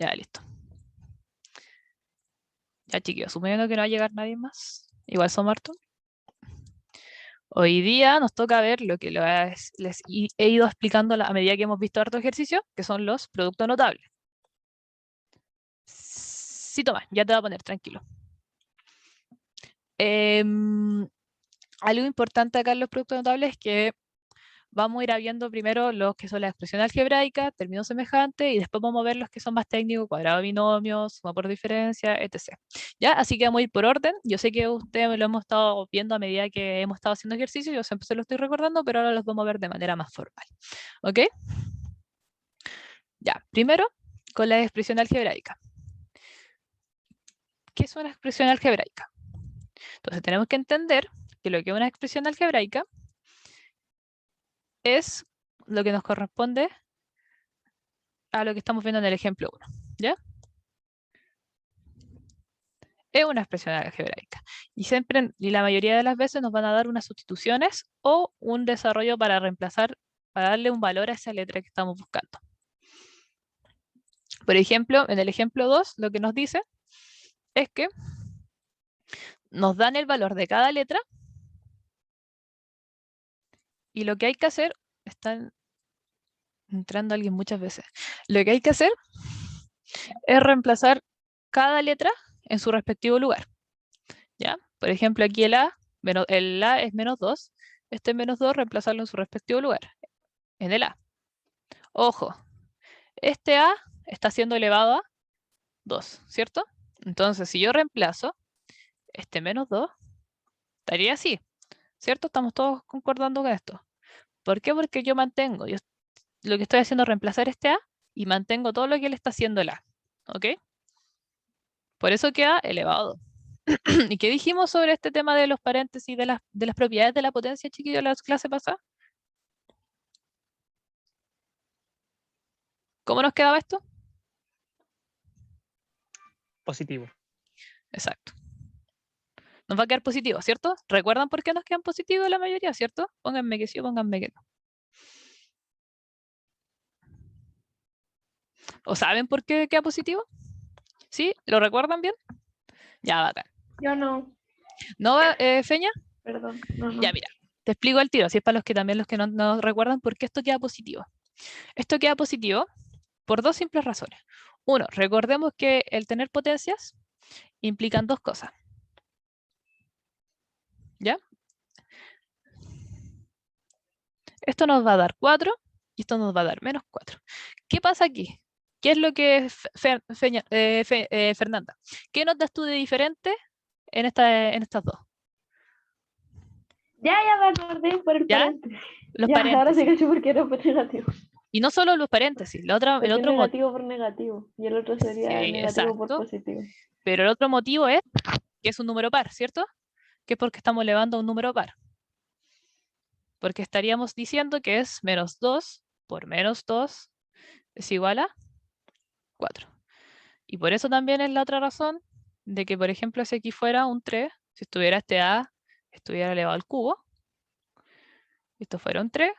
Ya, listo. Ya, chiquillos, suponiendo que no va a llegar nadie más. Igual son hartos. Hoy día nos toca ver lo que les he ido explicando a medida que hemos visto harto ejercicio, que son los productos notables. Sí, toma, ya te voy a poner, tranquilo. Algo importante acá en los productos notables es que vamos a ir viendo primero los que son la expresión algebraica, términos semejantes, y después vamos a ver los que son más técnicos, cuadrado de binomios, suma por diferencia, etc. ¿Ya? Así que vamos a ir por orden. Yo sé que ustedes lo hemos estado viendo a medida que hemos estado haciendo ejercicio, yo siempre se lo estoy recordando, pero ahora los vamos a ver de manera más formal. ¿Ok? Ya, primero con la expresión algebraica. ¿Qué es una expresión algebraica? Entonces tenemos que entender que lo que es una expresión algebraica es lo que nos corresponde a lo que estamos viendo en el ejemplo 1, ¿ya? Es una expresión algebraica. Y siempre, y la mayoría de las veces nos van a dar unas sustituciones o un desarrollo para reemplazar, para darle un valor a esa letra que estamos buscando. Por ejemplo, en el ejemplo 2, lo que nos dice es que nos dan el valor de cada letra y lo que hay que hacer, están entrando alguien muchas veces, lo que hay que hacer es reemplazar cada letra en su respectivo lugar. ¿Ya? Por ejemplo, aquí el A es menos 2, este menos 2 reemplazarlo en su respectivo lugar, en el A. Ojo, este A está siendo elevado a 2, ¿cierto? Entonces, si yo reemplazo este menos 2, estaría así, ¿cierto? Estamos todos concordando con esto. ¿Por qué? Porque yo mantengo, lo que estoy haciendo es reemplazar este A y mantengo todo lo que le está haciendo el A, ¿ok? Por eso queda elevado a 2. ¿Y qué dijimos sobre este tema de los paréntesis, de las propiedades de la potencia, chiquillos, en la clase pasada? ¿Cómo nos quedaba esto? Positivo. Exacto. Nos va a quedar positivo, ¿cierto? ¿Recuerdan por qué nos quedan positivos la mayoría, cierto? Pónganme que sí o pónganme que no. ¿O saben por qué queda positivo? ¿Sí? ¿Lo recuerdan bien? Ya, bacán. Yo no, ¿No, Feña? perdón, no. Ya, mira. Te explico al tiro, así es para los que no recuerdan por qué esto queda positivo. Esto queda positivo por dos simples razones. Uno, recordemos que el tener potencias implican dos cosas. ¿Ya? Esto nos va a dar 4 y esto nos va a dar menos 4. ¿Qué pasa aquí? ¿Qué es lo que Fernanda? ¿Qué notas tú de diferente en estas dos? Ya me acordé por el ¿Ya? paréntesis. Los Ya, ahora sí paréntesis. caché por qué era por negativo. Y no solo los paréntesis, el Porque es otro motivo. negativo por negativo. Y el otro sería Sí, negativo por exacto. positivo. Pero el otro motivo es que es un número par, ¿cierto? Que es porque estamos elevando a un número par. Porque estaríamos diciendo que es menos 2 por menos 2 es igual a 4. Y por eso también es la otra razón de que, por ejemplo, si aquí fuera un 3, si estuviera este A, estuviera elevado al cubo, esto fuera un 3,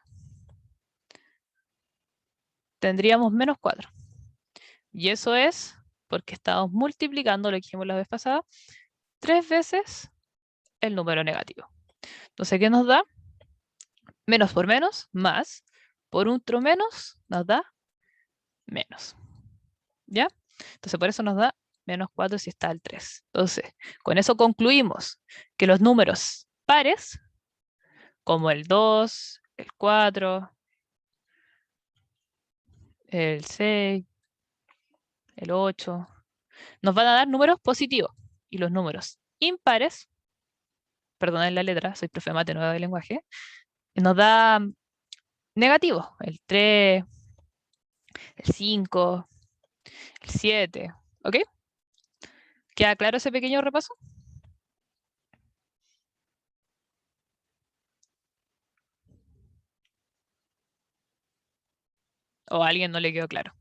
tendríamos menos 4. Y eso es porque estamos multiplicando, lo que dijimos la vez pasada, 3 veces el número negativo. Entonces, ¿qué nos da? Menos por menos, más. Por otro menos, nos da menos. ¿Ya? Entonces, por eso nos da menos 4 si está el 3. Entonces, con eso concluimos que los números pares, como el 2, el 4, el 6, el 8, nos van a dar números positivos. Y los números impares, perdonen la letra, soy profe de mate, no de lenguaje, nos da negativos. El 3, el 5, el 7. ¿Ok? ¿Queda claro ese pequeño repaso? ¿O a alguien no le quedó claro?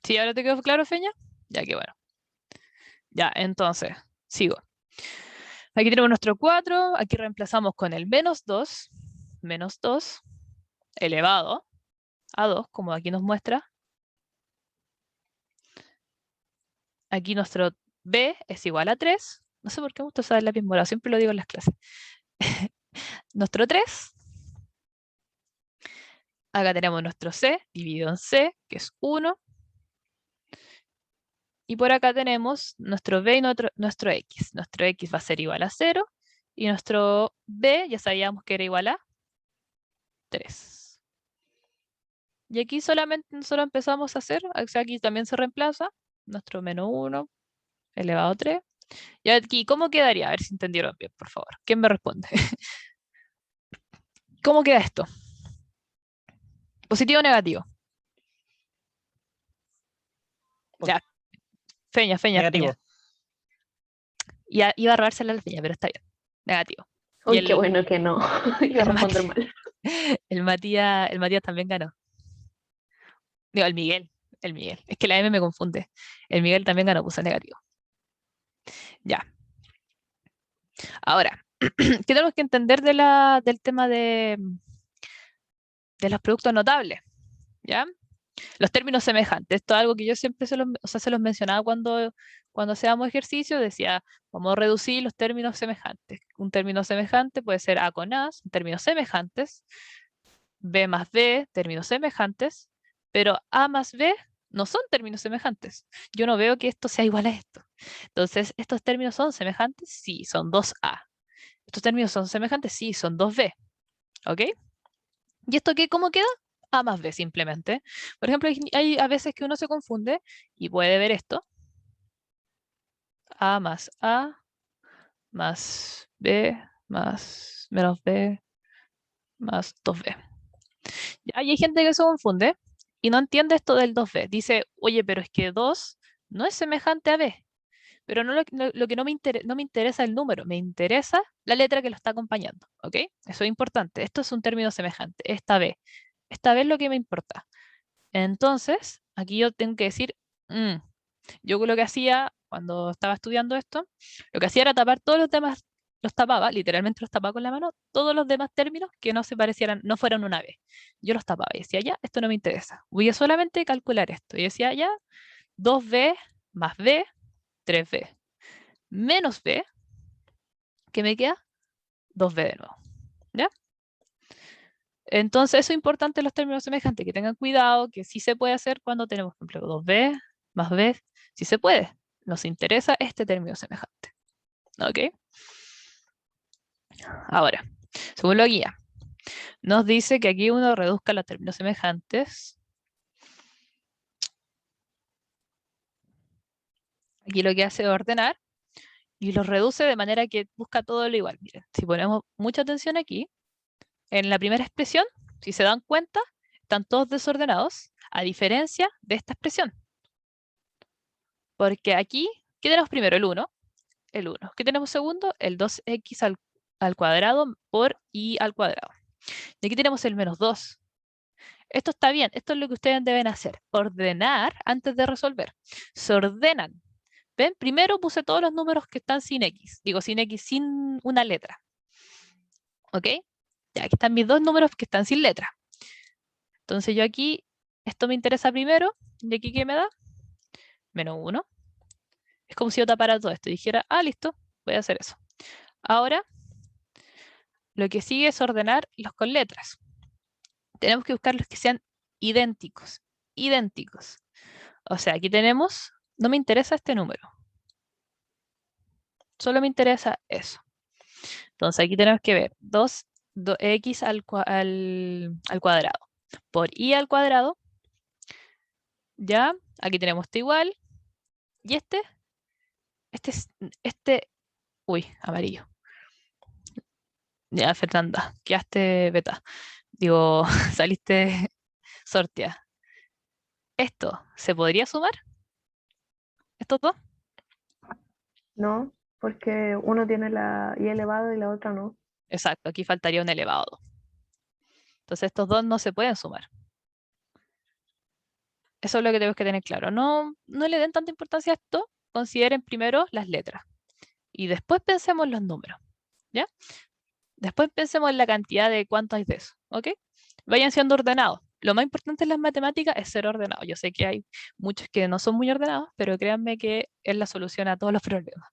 ¿Sí, ahora te quedó claro, Feña? Ya que bueno. Ya, entonces, sigo. Aquí tenemos nuestro 4, aquí reemplazamos con el menos 2 elevado A2, como aquí nos muestra. Aquí nuestro B es igual a 3. No sé por qué me gusta usar el lápiz morado, siempre lo digo en las clases. Nuestro 3. Acá tenemos nuestro C dividido en C, que es 1. Y por acá tenemos nuestro B y nuestro X. Nuestro X va a ser igual a 0. Y nuestro B ya sabíamos que era igual a 3. Y aquí solamente nosotros empezamos a hacer, o sea, aquí también se reemplaza nuestro menos 1 elevado a 3. Y aquí, ¿cómo quedaría? A ver si entendieron bien, por favor. ¿Quién me responde? ¿Cómo queda esto? ¿Positivo o negativo? Ya, Feña, Feña, Negativo. Feña. Iba a robársela a la Feña, pero está bien. Negativo. Y Uy, qué bueno que no. Iba a responder mal. el Matías también ganó. Digo, el Miguel. El Miguel. Es que la M me confunde. El Miguel también ganó, puso negativo. Ya. Ahora, ¿qué tenemos que entender del tema de los productos notables? ¿Ya? Los términos semejantes. Esto es algo que yo siempre se los mencionaba cuando hacíamos ejercicio. Decía, vamos a reducir los términos semejantes. Un término semejante puede ser A con A, son términos semejantes. B más B, términos semejantes. Pero A más B no son términos semejantes. Yo no veo que esto sea igual a esto. Entonces, ¿estos términos son semejantes? Sí, son 2A. ¿Estos términos son semejantes? Sí, son 2B. ¿Ok? ¿Y esto qué? ¿Cómo queda? A más B simplemente. Por ejemplo, hay a veces que uno se confunde y puede ver esto. A más B más menos B más 2B. Y hay gente que se confunde y no entiende esto del 2B. Dice, oye, pero es que 2 no es semejante a B. Pero lo que no me interesa el número, me interesa la letra que lo está acompañando. ¿Ok? Eso es importante. Esto es un término semejante. Esta B. Esta B es lo que me importa. Entonces, aquí yo tengo que decir, yo lo que hacía cuando estaba estudiando esto, lo que hacía era tapar todos los demás, los tapaba, literalmente los tapaba con la mano, todos los demás términos que no se parecieran, no fueran una B. Yo los tapaba y decía, ya, esto no me interesa. Voy a solamente calcular esto. Y decía, ya, 2B más B, 3B, menos B, ¿qué me queda? 2B de nuevo. ¿Ya? Entonces, eso es importante en los términos semejantes, que tengan cuidado, que sí se puede hacer cuando tenemos, por ejemplo, 2B más B, sí se puede. Nos interesa este término semejante. ¿Ok? Ahora, según la guía, nos dice que aquí uno reduzca los términos semejantes. Aquí lo que hace es ordenar y los reduce de manera que busca todo lo igual. Miren, si ponemos mucha atención aquí, en la primera expresión, si se dan cuenta, están todos desordenados, a diferencia de esta expresión. Porque aquí, ¿qué tenemos primero? El 1. El 1. ¿Qué tenemos segundo? El 2x al cuadrado por y al cuadrado. Y aquí tenemos el menos 2. Esto está bien, esto es lo que ustedes deben hacer. Ordenar antes de resolver. Se ordenan. ¿Ven? Primero puse todos los números que están sin x. Digo, sin x, sin una letra. ¿Ok? Ya, aquí están mis dos números que están sin letra. Entonces yo aquí, esto me interesa primero. ¿Y aquí qué me da? Menos 1. Es como si yo tapara todo esto y dijera, listo, voy a hacer eso. Ahora, lo que sigue es ordenar los con letras. Tenemos que buscar los que sean idénticos. Idénticos. O sea, aquí tenemos, no me interesa este número. Solo me interesa eso. Entonces aquí tenemos que ver 2x al cuadrado por y al cuadrado. Ya, aquí tenemos esto igual. Y uy, amarillo. Ya, Fernanda, quedaste beta. Digo, saliste sorteada. ¿Esto se podría sumar? ¿Estos dos? No, porque uno tiene la y elevado y la otra no. Exacto, aquí faltaría un elevado. Entonces estos dos no se pueden sumar. Eso es lo que tenemos que tener claro. No le den tanta importancia a esto. Consideren primero las letras. Y después pensemos en los números. ¿Ya? Después pensemos en la cantidad de cuánto hay de eso. ¿Ok? Vayan siendo ordenados. lo más importante en las matemáticas es ser ordenado. Yo sé que hay muchos que no son muy ordenados, pero créanme que es la solución a todos los problemas.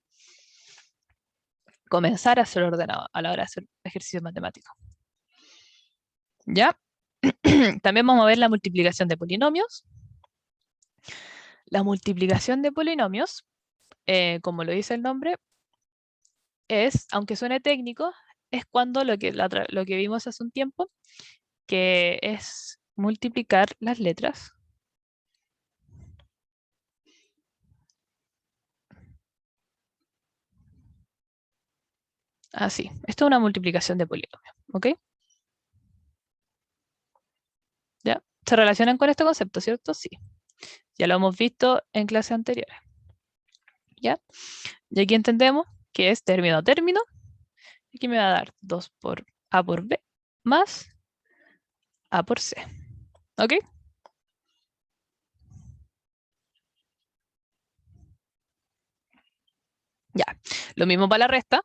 Comenzar a ser ordenado a la hora de hacer ejercicios matemáticos. ¿Ya? También vamos a ver la multiplicación de polinomios. La multiplicación de polinomios, como lo dice el nombre, es, aunque suene técnico, es cuando lo que vimos hace un tiempo, que es multiplicar las letras así. Esto es una multiplicación de polinomios, ¿ok? ¿Ya? ¿Se relacionan con este concepto, cierto? Sí. Ya lo hemos visto en clases anteriores. ¿Ya? Y aquí entendemos que es término a término. Aquí me va a dar 2 por A por B más A por C. ¿Ok? Ya. Lo mismo para la resta.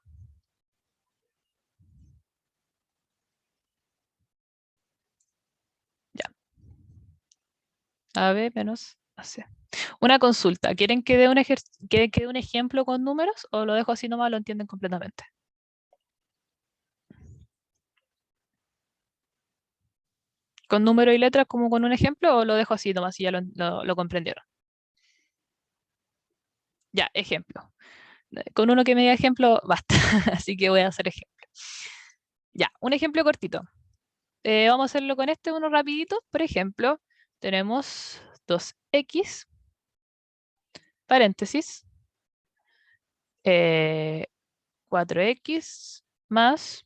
Ya. AB menos AC. Una consulta. ¿Quieren que dé un ejemplo con números o lo dejo así nomás, lo entienden completamente? ¿Con número y letras como con un ejemplo o lo dejo así nomás y ya lo comprendieron? Ya, ejemplo. Con uno que me diga ejemplo, basta. Así que voy a hacer ejemplo. Ya, un ejemplo cortito. Vamos a hacerlo con uno rapidito. Por ejemplo, tenemos 2x, paréntesis, 4x más,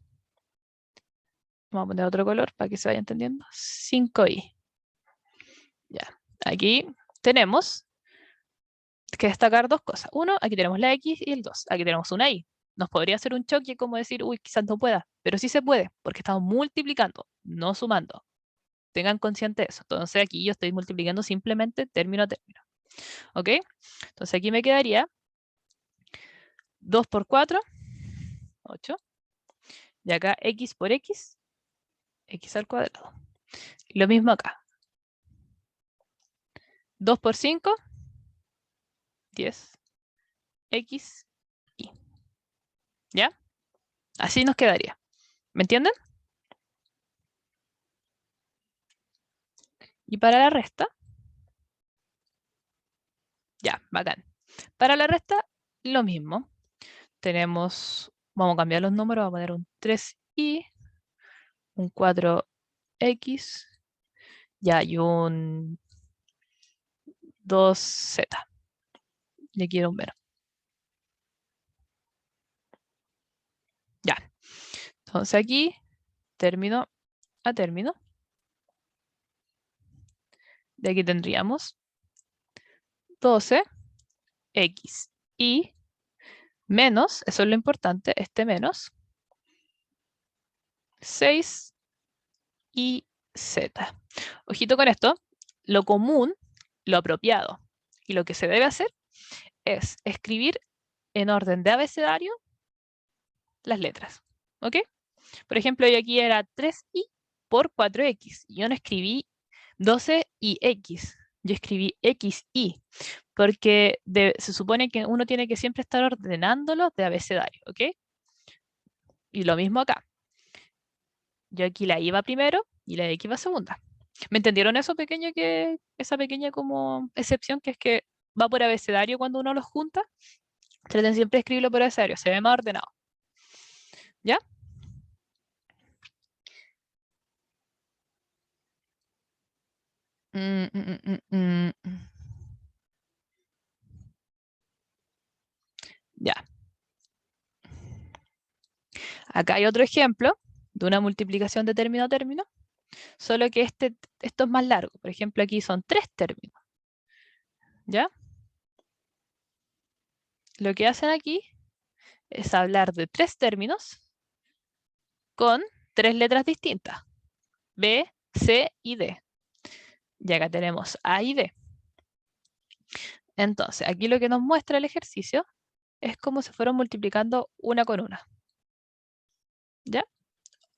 vamos a poner otro color para que se vaya entendiendo, 5y. Ya, aquí tenemos que destacar dos cosas. Uno, aquí tenemos la x y el 2. Aquí tenemos una y. Nos podría hacer un choque como decir, uy, quizás no pueda, pero sí se puede, porque estamos multiplicando, no sumando. Tengan consciente de eso. Entonces aquí yo estoy multiplicando simplemente término a término. ¿Ok? Entonces aquí me quedaría 2 por 4, 8. Y acá x por x, x al cuadrado. Lo mismo acá. 2 por 5, 10, x, y. ¿Ya? Así nos quedaría. ¿Me entienden? Y para la resta, ya, bacán. Para la resta, lo mismo. Tenemos, vamos a cambiar los números, vamos a poner un 3y, un 4x, ya, y un 2z. Le quiero un menos. Ya. Entonces aquí, término a término. De aquí tendríamos 12x y menos, eso es lo importante, este menos, 6 y z. Ojito con esto, lo común, lo apropiado y lo que se debe hacer es escribir en orden de abecedario las letras. ¿Ok? Por ejemplo, yo aquí era 3y por 4x. Yo no escribí 12 y x. Yo escribí x y. Porque se supone que uno tiene que siempre estar ordenándolos de abecedario. ¿Ok? Y lo mismo acá. Yo aquí la I va primero y la X va segunda. ¿Me entendieron eso pequeño esa pequeña como excepción que es que va por abecedario cuando uno los junta? Traten siempre de escribirlo por abecedario, se ve más ordenado. ¿Ya? Mm, mm, mm, mm, mm. Ya. Acá hay otro ejemplo de una multiplicación de término a término, solo que esto es más largo. Por ejemplo, aquí son 3 términos. ¿Ya? Lo que hacen aquí es hablar de 3 términos con 3 letras distintas. B, C y D. Y acá tenemos A y D. Entonces, aquí lo que nos muestra el ejercicio es cómo se fueron multiplicando una con una. ¿Ya?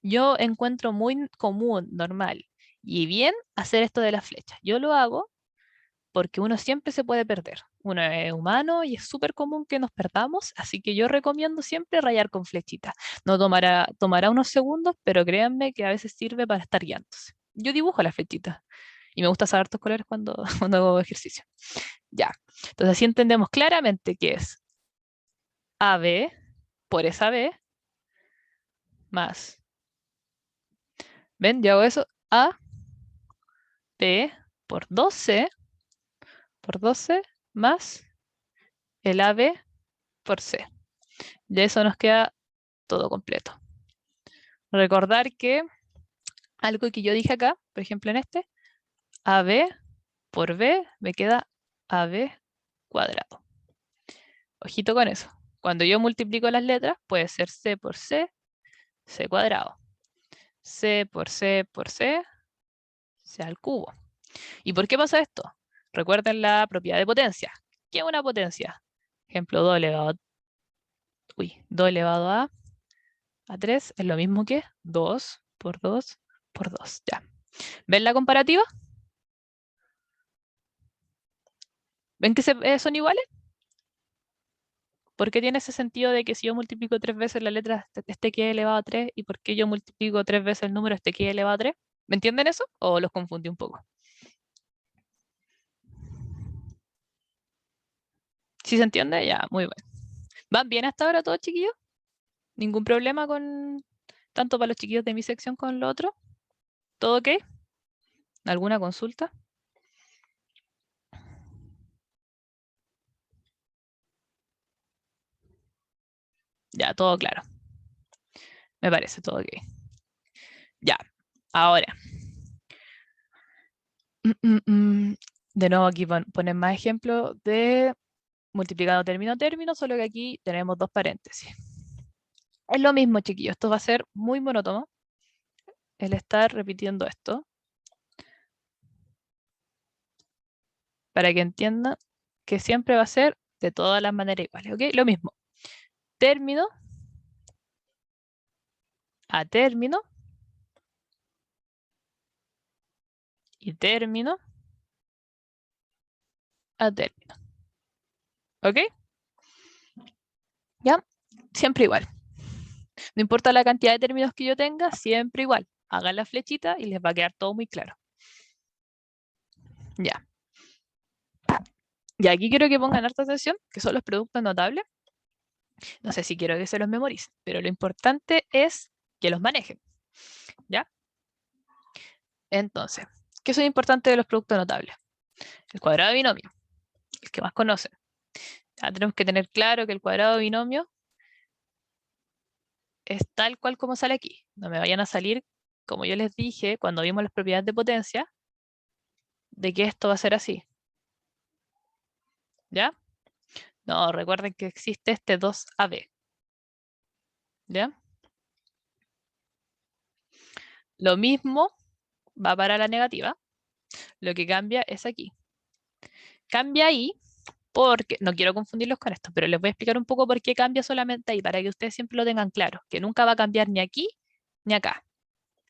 Yo encuentro muy común, normal Y bien, hacer esto de las flechas. Yo lo hago porque uno siempre se puede perder. Uno es humano y es súper común que nos perdamos, así que yo recomiendo siempre rayar con flechitas. No tomará unos segundos, pero créanme que a veces sirve para estar guiándose. Yo dibujo las flechitas y me gusta saber estos colores cuando, cuando hago ejercicio. Ya, entonces así entendemos claramente que es AB por esa B más. ¿Ven? Yo hago eso. A, B por 2C por 12 más el AB por C. De eso nos queda todo completo. Recordar que algo que yo dije acá, por ejemplo en este, AB por B me queda AB cuadrado. Ojito con eso. Cuando yo multiplico las letras, puede ser C por C, C cuadrado. C por C por C, C al cubo. ¿Y por qué pasa esto? Recuerden la propiedad de potencia. ¿Qué es una potencia? Ejemplo, 2 elevado a 3 es lo mismo que 2 por 2 por 2. Ya. ¿Ven la comparativa? ¿Ven que son iguales? ¿Por qué tiene ese sentido de que si yo multiplico 3 veces la letra este quede elevado a 3 y por qué yo multiplico 3 veces el número este quede elevado a 3? ¿Me entienden eso? ¿O los confundí un poco? ¿Sí se entiende? Ya, muy bien. ¿Van bien hasta ahora todos, chiquillos? ¿Ningún problema con tanto para los chiquillos de mi sección con lo otro? ¿Todo ok? ¿Alguna consulta? Ya, todo claro. Me parece todo ok. Ya, ahora. De nuevo aquí ponen más ejemplos de multiplicando término a término, solo que aquí tenemos dos paréntesis. Es lo mismo, chiquillos. Esto va a ser muy monótono el estar repitiendo esto para que entiendan que siempre va a ser de todas las maneras iguales, ¿ok? Lo mismo. Término a término y término a término. ¿Ok? ¿Ya? Siempre igual. No importa la cantidad de términos que yo tenga, siempre igual. Hagan la flechita y les va a quedar todo muy claro. Ya. Y aquí quiero que pongan harta atención, que son los productos notables. No sé si quiero que se los memoricen, pero lo importante es que los manejen. ¿Ya? Entonces, ¿qué es importante de los productos notables? El cuadrado de binomio, el que más conocen. Ya tenemos que tener claro que el cuadrado de binomio es tal cual como sale aquí. No me vayan a salir, como yo les dije cuando vimos las propiedades de potencia, de que esto va a ser así. ¿Ya? No, recuerden que existe este 2AB. ¿Ya? Lo mismo va para la negativa. Lo que cambia es aquí. Cambia ahí porque, no quiero confundirlos con esto, pero les voy a explicar un poco por qué cambia solamente ahí, para que ustedes siempre lo tengan claro, que nunca va a cambiar ni aquí ni acá.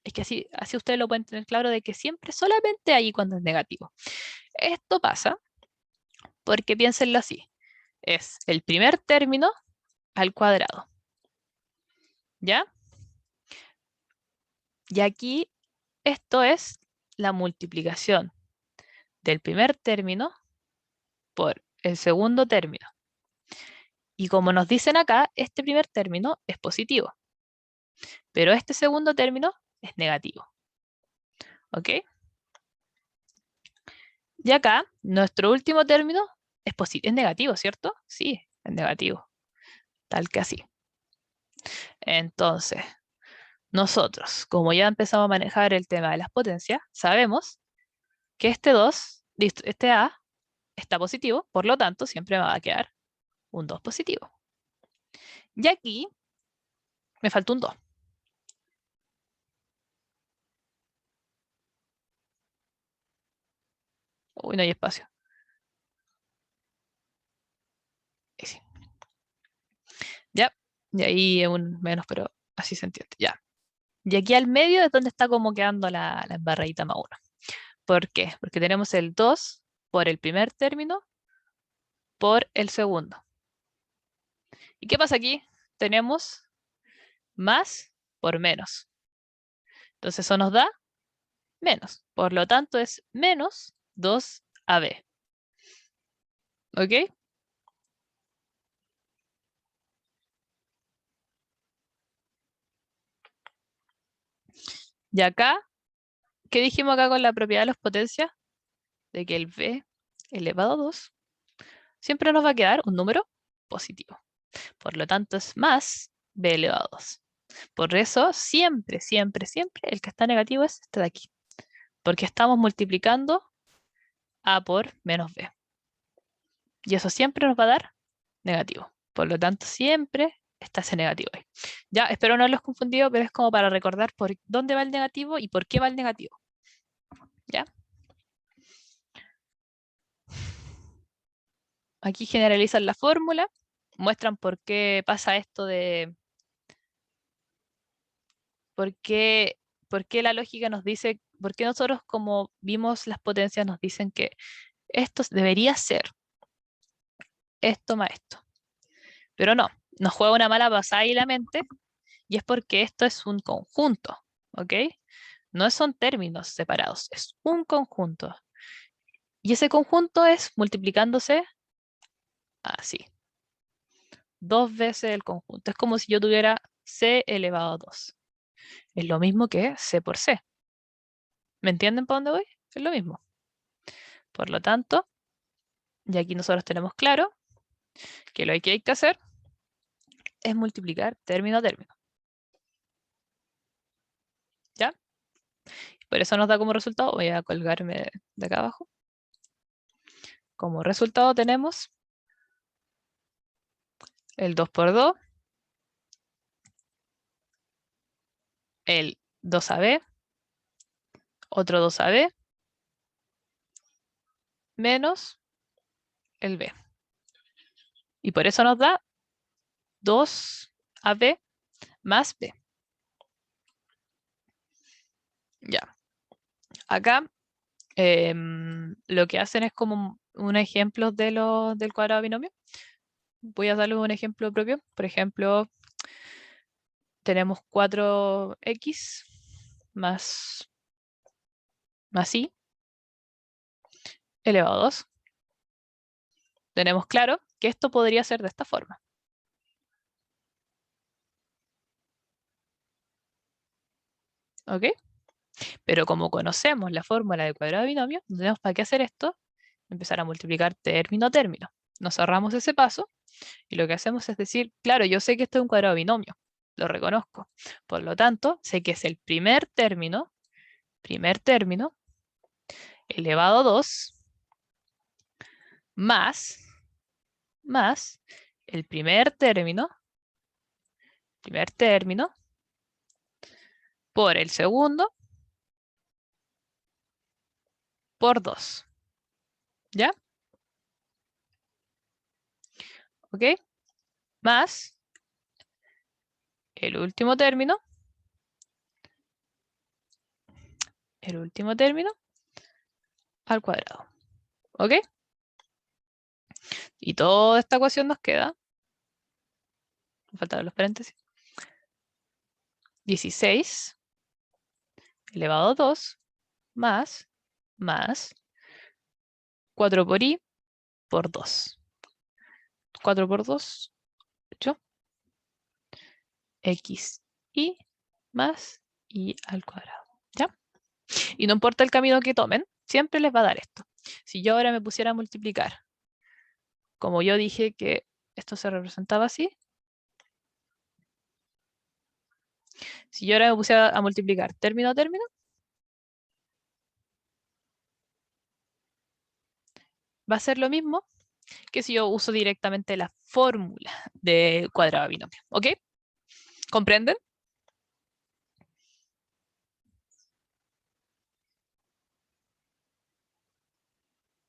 Es que así ustedes lo pueden tener claro de que siempre solamente ahí cuando es negativo. Esto pasa porque piénsenlo así. Es el primer término al cuadrado. ¿Ya? Y aquí esto es la multiplicación del primer término por el segundo término. Y como nos dicen acá, este primer término es positivo, pero este segundo término es negativo. ¿Ok? Y acá, nuestro último término es negativo, ¿cierto? Sí, es negativo. Tal que así. Entonces, nosotros, como ya empezamos a manejar el tema de las potencias, sabemos que este 2, listo, este A está positivo, por lo tanto, siempre me va a quedar un 2 positivo. Y aquí me falta un 2. Uy, no hay espacio. Ahí sí. Ya, y ahí es un menos, pero así se entiende. Ya. Y aquí al medio es donde está como quedando la embarradita más 1. ¿Por qué? Porque tenemos el 2 por el primer término por el segundo. ¿Y qué pasa aquí? Tenemos más por menos. Entonces eso nos da menos. Por lo tanto es menos 2AB. ¿Ok? Y acá, ¿qué dijimos acá con la propiedad de las potencias? De que el b elevado a 2 siempre nos va a quedar un número positivo. Por lo tanto es más b elevado a 2. Por eso siempre, siempre, siempre el que está negativo es este de aquí. Porque estamos multiplicando a por menos b. Y eso siempre nos va a dar negativo. Por lo tanto siempre está ese negativo ahí. Ya, espero no haberlos confundido, pero es como para recordar por dónde va el negativo y por qué va el negativo. ¿Ya? Aquí generalizan la fórmula, muestran por qué pasa esto de... por qué la lógica nos dice, por qué nosotros como vimos las potencias nos dicen que esto debería ser esto más esto. Pero no, nos juega una mala pasada ahí la mente y es porque esto es un conjunto, ¿ok? No son términos separados, es un conjunto. Y ese conjunto es multiplicándose así. 2 veces el conjunto. Es como si yo tuviera c elevado a 2. Es lo mismo que c por c. ¿Me entienden para dónde voy? Es lo mismo. Por lo tanto, y aquí nosotros tenemos claro que lo que hay que hacer es multiplicar término a término. ¿Ya? Por eso nos da como resultado, voy a colgarme de acá abajo. Como resultado tenemos el 2 por 2, el 2AB, otro 2AB, menos el B. Y por eso nos da 2AB más B. Ya. Acá lo que hacen es como un ejemplo del cuadrado binomio. Voy a darles un ejemplo propio. Por ejemplo, tenemos 4x más y elevado a 2. Tenemos claro que esto podría ser de esta forma. ¿Ok? Pero como conocemos la fórmula del cuadrado binomio, no tenemos para qué hacer esto, empezar a multiplicar término a término. Nos ahorramos ese paso y lo que hacemos es decir, claro, yo sé que esto es un cuadrado binomio, lo reconozco. Por lo tanto, sé que es el primer término, elevado a 2, más el primer término, por el segundo, por 2. ¿Ya? ¿Ok? Más el último término al cuadrado. ¿Ok? Y toda esta ecuación nos queda, me faltaron los paréntesis, 16 elevado a 2 más 4 por i por 2. 4 por 2, 8. X y más i al cuadrado. ¿Ya? Y no importa el camino que tomen, siempre les va a dar esto. Si yo ahora me pusiera a multiplicar, como yo dije que esto se representaba así, si yo ahora me pusiera a multiplicar término a término, va a ser lo mismo que si yo uso directamente la fórmula de cuadrado binomio. ¿Ok? ¿Comprenden?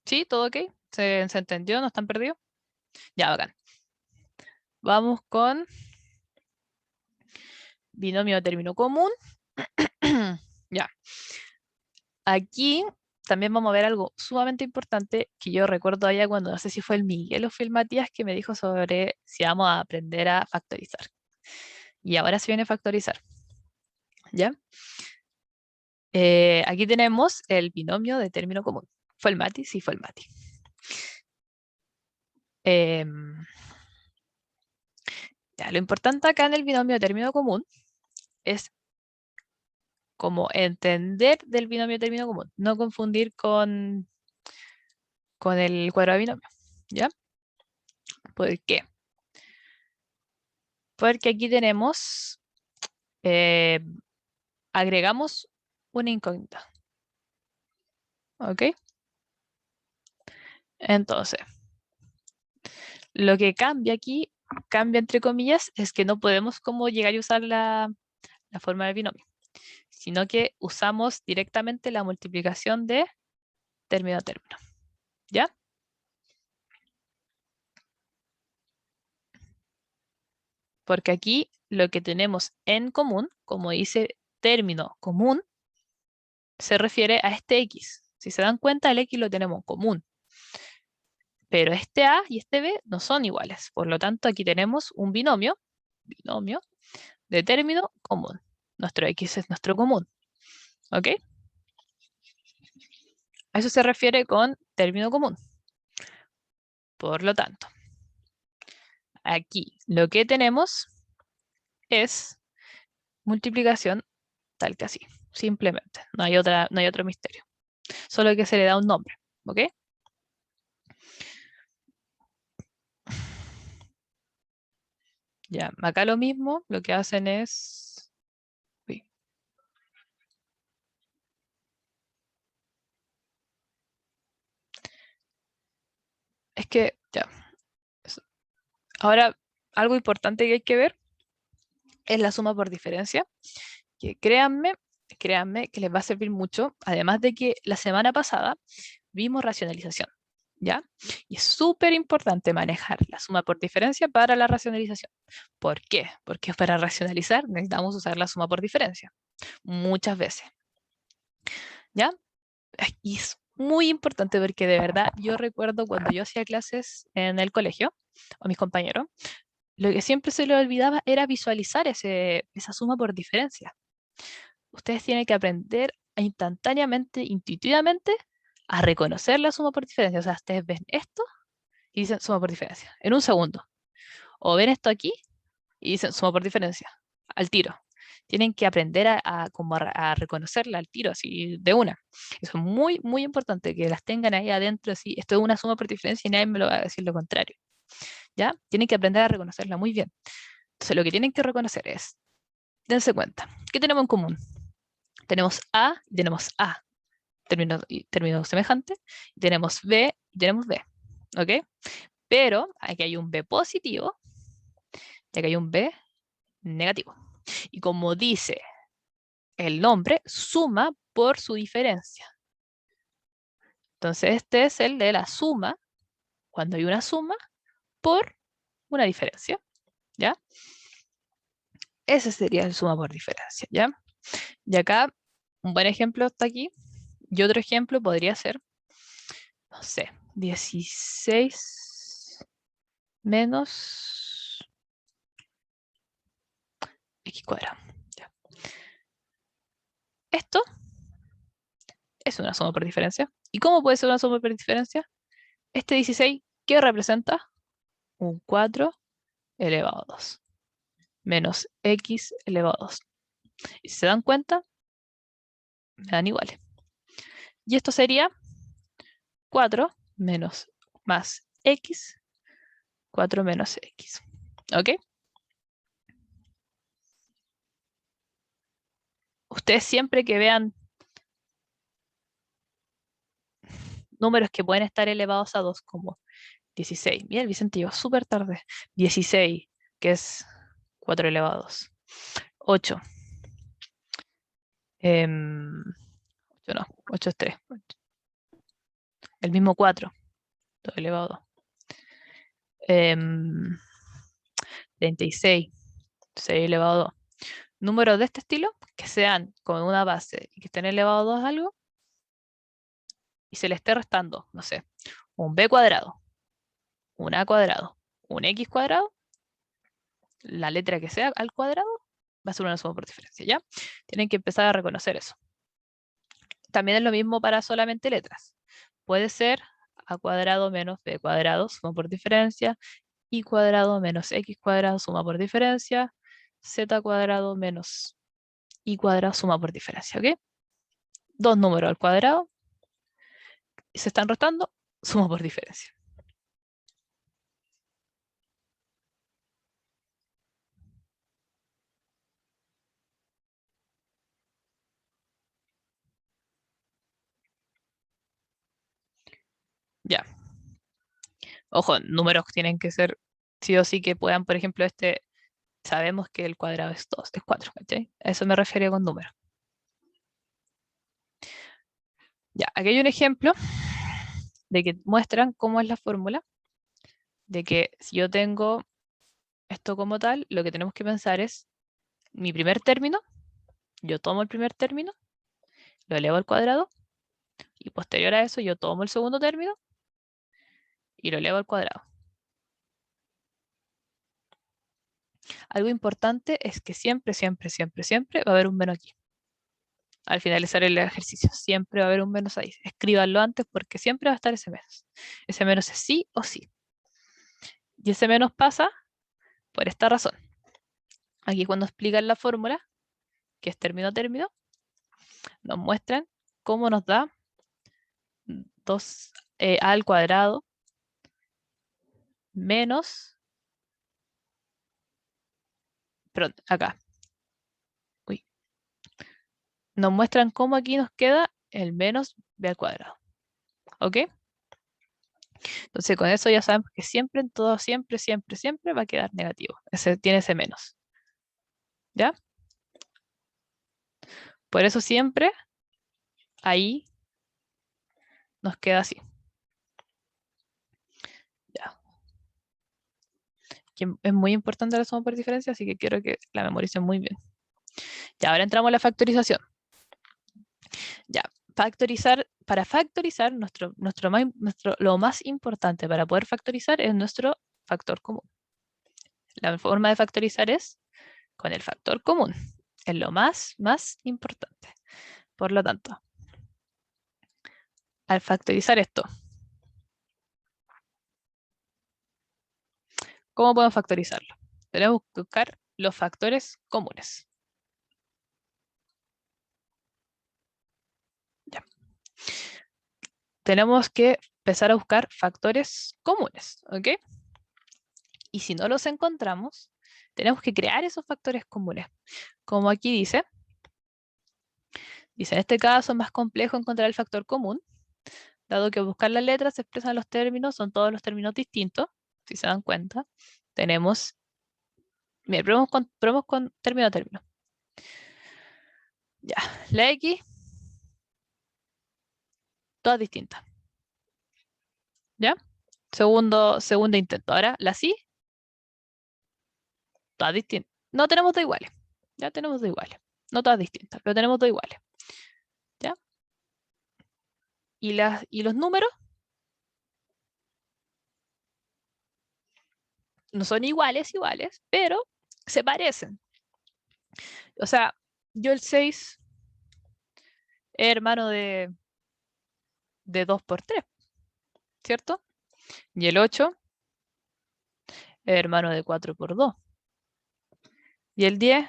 ¿Sí? ¿Todo ok? ¿Se entendió? ¿No están perdidos? Ya, bacán. Vamos con binomio de término común. Ya. Aquí también vamos a ver algo sumamente importante que yo recuerdo allá cuando, no sé si fue el Miguel o fue el Matías, que me dijo sobre si vamos a aprender a factorizar. Y ahora se viene a factorizar. ¿Ya? Aquí tenemos el binomio de término común. ¿Fue el Mati? Sí, fue el Mati. Em, ya, lo importante acá en el binomio de término común es como entender del binomio de término común, no confundir con el cuadrado de binomio. ¿Ya? ¿Por qué? Porque aquí tenemos, eh, agregamos una incógnita. ¿Ok? Entonces, lo que cambia aquí, cambia entre comillas, es que no podemos como llegar a usar la forma del binomio, sino que usamos directamente la multiplicación de término a término. ¿Ya? Porque aquí lo que tenemos en común, como dice término común, se refiere a este x. Si se dan cuenta, el x lo tenemos en común. Pero este a y este b no son iguales. Por lo tanto, aquí tenemos un binomio de término común. Nuestro x es nuestro común. ¿Ok? A eso se refiere con término común. Por lo tanto, aquí lo que tenemos es multiplicación tal que así. Simplemente. No hay otro misterio. Solo que se le da un nombre. ¿Ok? Ya, acá lo mismo, lo que hacen es... Uy, es que, ya. Ahora, algo importante que hay que ver es la suma por diferencia, que créanme que les va a servir mucho, además de que la semana pasada vimos racionalización, ¿ya? Y es súper importante manejar la suma por diferencia para la racionalización. ¿Por qué? Porque para racionalizar necesitamos usar la suma por diferencia, muchas veces, ¿ya? Y es muy importante porque de verdad yo recuerdo cuando yo hacía clases en el colegio, o mis compañeros, lo que siempre se les olvidaba era visualizar esa suma por diferencia. Ustedes tienen que aprender instantáneamente, intuitivamente, a reconocer la suma por diferencia. O sea, ustedes ven esto y dicen suma por diferencia, en un segundo. O ven esto aquí y dicen suma por diferencia, al tiro. Tienen que aprender como a reconocerla al tiro, así de una. Eso es muy, muy importante, que las tengan ahí adentro, así, esto es una suma por diferencia y nadie me lo va a decir lo contrario. ¿Ya? Tienen que aprender a reconocerla muy bien. Entonces, lo que tienen que reconocer es, dense cuenta, ¿qué tenemos en común? Tenemos A y tenemos A, término semejante, y tenemos B y tenemos B, ¿ok? Pero aquí hay un B positivo y aquí hay un B negativo. Y como dice el nombre, suma por su diferencia. Entonces este es el de la suma, cuando hay una suma por una diferencia, ¿ya? Ese sería el suma por diferencia, ¿ya? Y acá, un buen ejemplo está aquí. Y otro ejemplo podría ser, no sé, 16 menos x cuadrado. Ya. Esto es una suma por diferencia. ¿Y cómo puede ser una suma por diferencia? Este 16, ¿qué representa? Un 4 elevado a 2 menos x elevado a 2. Y si se dan cuenta, me dan iguales. Y esto sería 4 menos más x, 4 menos x. ¿Ok? Ustedes siempre que vean números que pueden estar elevados a 2, como 16. Mira, el Vicente llegó súper tarde. 16, que es 4 elevado a 2. 8. 8 no, 8 es 3. El mismo 4, todo elevado a 2. 36, 6 elevado a 2. Números de este estilo, que sean con una base y que estén elevados a 2 a algo, y se le esté restando, no sé, un b cuadrado, un a cuadrado, un x cuadrado, la letra que sea al cuadrado, va a ser una suma por diferencia, ¿ya? Tienen que empezar a reconocer eso. También es lo mismo para solamente letras. Puede ser a cuadrado menos b cuadrado, suma por diferencia, y cuadrado menos x cuadrado, suma por diferencia, z cuadrado menos y cuadrado, suma por diferencia, ¿ok? Dos números al cuadrado, y se están restando, suma por diferencia. Ya. Ojo, números tienen que ser sí o sí que puedan, por ejemplo, sabemos que el cuadrado es 2, es 4, ¿cachai? A eso me refería con números. Ya, aquí hay un ejemplo de que muestran cómo es la fórmula, de que si yo tengo esto como tal, lo que tenemos que pensar es mi primer término, yo tomo el primer término, lo elevo al cuadrado, y posterior a eso yo tomo el segundo término y lo elevo al cuadrado. Algo importante es que siempre, siempre, siempre, siempre va a haber un menos aquí. Al finalizar el ejercicio, siempre va a haber un menos ahí. Escríbanlo antes porque siempre va a estar ese menos. Ese menos es sí o sí. Y ese menos pasa por esta razón. Aquí cuando explican la fórmula, que es término a término, nos muestran cómo nos da 2a al cuadrado menos, perdón, acá, uy, nos muestran cómo aquí nos queda el menos b al cuadrado. ¿Ok? Entonces con eso ya sabemos que siempre en todo, siempre, siempre, siempre va a quedar negativo. Tiene ese menos. ¿Ya? Por eso siempre ahí nos queda así. Ya. Que es muy importante la suma por diferencia, así que quiero que la memoricen muy bien. Ya, ahora entramos a la factorización. Ya, para factorizar, lo más importante para poder factorizar es nuestro factor común. La forma de factorizar es con el factor común. Es lo más importante. Por lo tanto, al factorizar esto, ¿cómo podemos factorizarlo? Tenemos que buscar los factores comunes. Ya. Tenemos que empezar a buscar factores comunes, ¿ok? Y si no los encontramos, tenemos que crear esos factores comunes. Como aquí dice, en este caso es más complejo encontrar el factor común, dado que buscar las letras se expresan los términos, son todos los términos distintos, si se dan cuenta. Tenemos, mira, probemos con término a término. Ya, la X, todas distintas. ¿Ya? Segundo intento. Ahora, la sí, todas distintas. No tenemos dos iguales. Ya tenemos dos iguales. No todas distintas, pero tenemos dos iguales. ¿Ya? Y los números no son iguales, pero se parecen. O sea, yo el 6 es hermano de 2 por 3, ¿cierto? Y el 8 es hermano de 4 por 2. Y el 10 es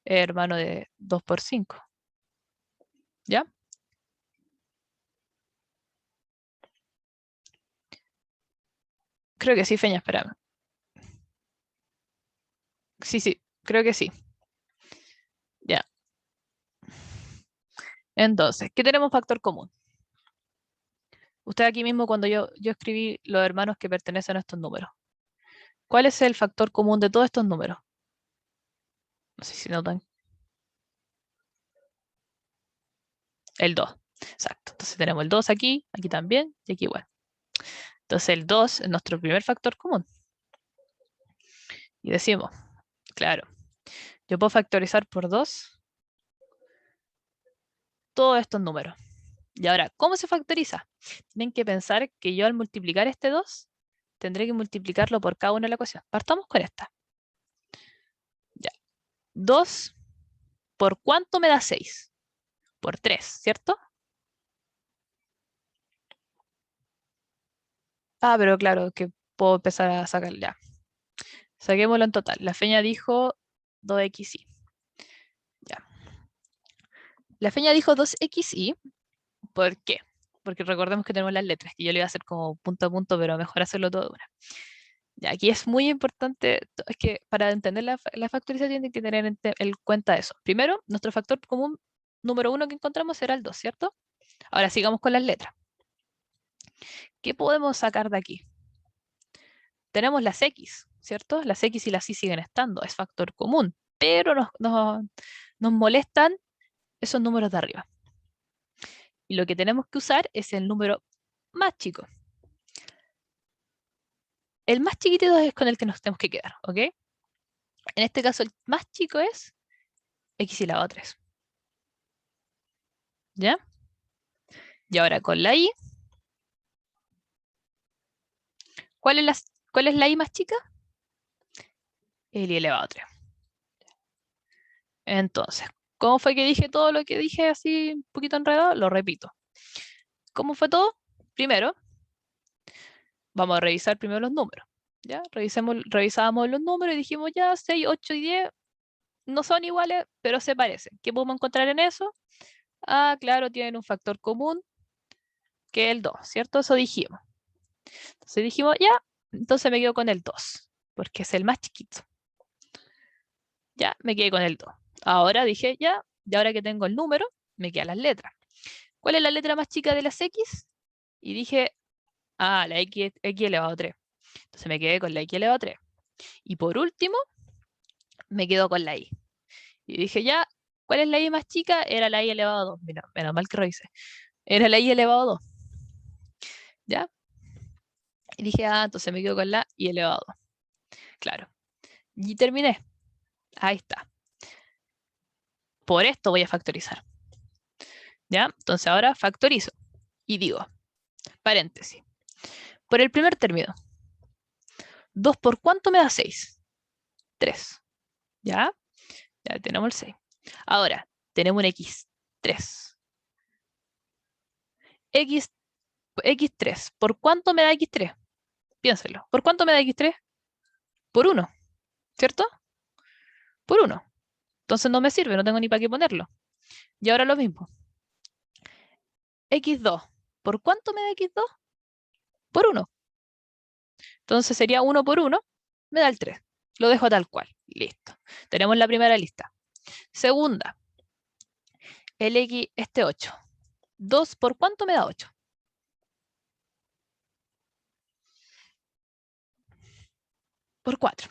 hermano de 2 por 5. ¿Ya? Creo que sí, Feña, espérame. Sí, creo que sí. Ya. Entonces, ¿qué tenemos factor común? Usted aquí mismo cuando yo escribí los hermanos que pertenecen a estos números. ¿Cuál es el factor común de todos estos números? No sé si notan. El 2. Exacto. Entonces tenemos el 2 aquí, aquí también y aquí igual. Entonces el 2 es nuestro primer factor común. Y decimos, claro, yo puedo factorizar por 2 todos estos números. Y ahora, ¿cómo se factoriza? Tienen que pensar que yo al multiplicar este 2, tendré que multiplicarlo por cada una de la ecuación. Partamos con esta. Ya. 2 por ¿cuánto me da 6? Por 3, ¿cierto? Ah, pero claro, que puedo empezar a sacar ya. Saquémoslo en total. La Feña dijo 2xy. Ya. La Feña dijo 2xy. ¿Por qué? Porque recordemos que tenemos las letras, que yo le iba a hacer como punto a punto, pero mejor hacerlo todo de una. Ya, aquí es muy importante, es que para entender la factorización tienen que tener en cuenta eso. Primero, nuestro factor común número 1 que encontramos era el 2, ¿cierto? Ahora sigamos con las letras. ¿Qué podemos sacar de aquí? Tenemos las x, ¿cierto? Las x y las y siguen estando, es factor común, pero nos molestan esos números de arriba. Y lo que tenemos que usar es el número más chico. El más chiquitito es con el que nos tenemos que quedar, ¿ok? En este caso, el más chico es x elevado a 3. ¿Ya? Y ahora con la y, ¿cuál es la y más chica? El y elevado a 3. Entonces, ¿cómo fue que dije todo lo que dije así un poquito enredado? Lo repito. ¿Cómo fue todo? Primero, vamos a revisar primero los números. ¿Ya? Revisábamos los números y dijimos ya 6, 8 y 10 no son iguales, pero se parecen. ¿Qué podemos encontrar en eso? Ah, claro, tienen un factor común que es el 2, ¿cierto? Eso dijimos. Entonces dijimos, ya, entonces me quedo con el 2, porque es el más chiquito. Ya, me quedé con el 2. Ahora dije, ya, y ahora que tengo el número, me quedan las letras. ¿Cuál es la letra más chica de las X? Y dije, ah, la X elevado a 3. Entonces me quedé con la X elevado a 3. Y por último, me quedo con la Y. Y dije, ya, ¿cuál es la Y más chica? Era la Y elevado a 2. Mira, menos mal que revisé. Era la Y elevado a 2. ¿Ya? Y dije, ah, entonces me quedo con la Y elevado a 2. Claro. Y terminé. Ahí está. Por esto voy a factorizar. ¿Ya? Entonces ahora factorizo. Y digo, paréntesis. Por el primer término. 2 por ¿cuánto me da 6? 3. ¿Ya? Ya tenemos el 6. Ahora, tenemos un x3. X, x3. ¿Por cuánto me da x3? Piénselo. ¿Por cuánto me da x3? Por 1. ¿Cierto? Por 1. Entonces no me sirve, no tengo ni para qué ponerlo. Y ahora lo mismo. x2. ¿Por cuánto me da x2? Por 1. Entonces sería 1 por 1, me da el 3. Lo dejo tal cual. Listo. Tenemos la primera lista. Segunda. El x, este 8. 2 por ¿cuánto me da 8? Por 4.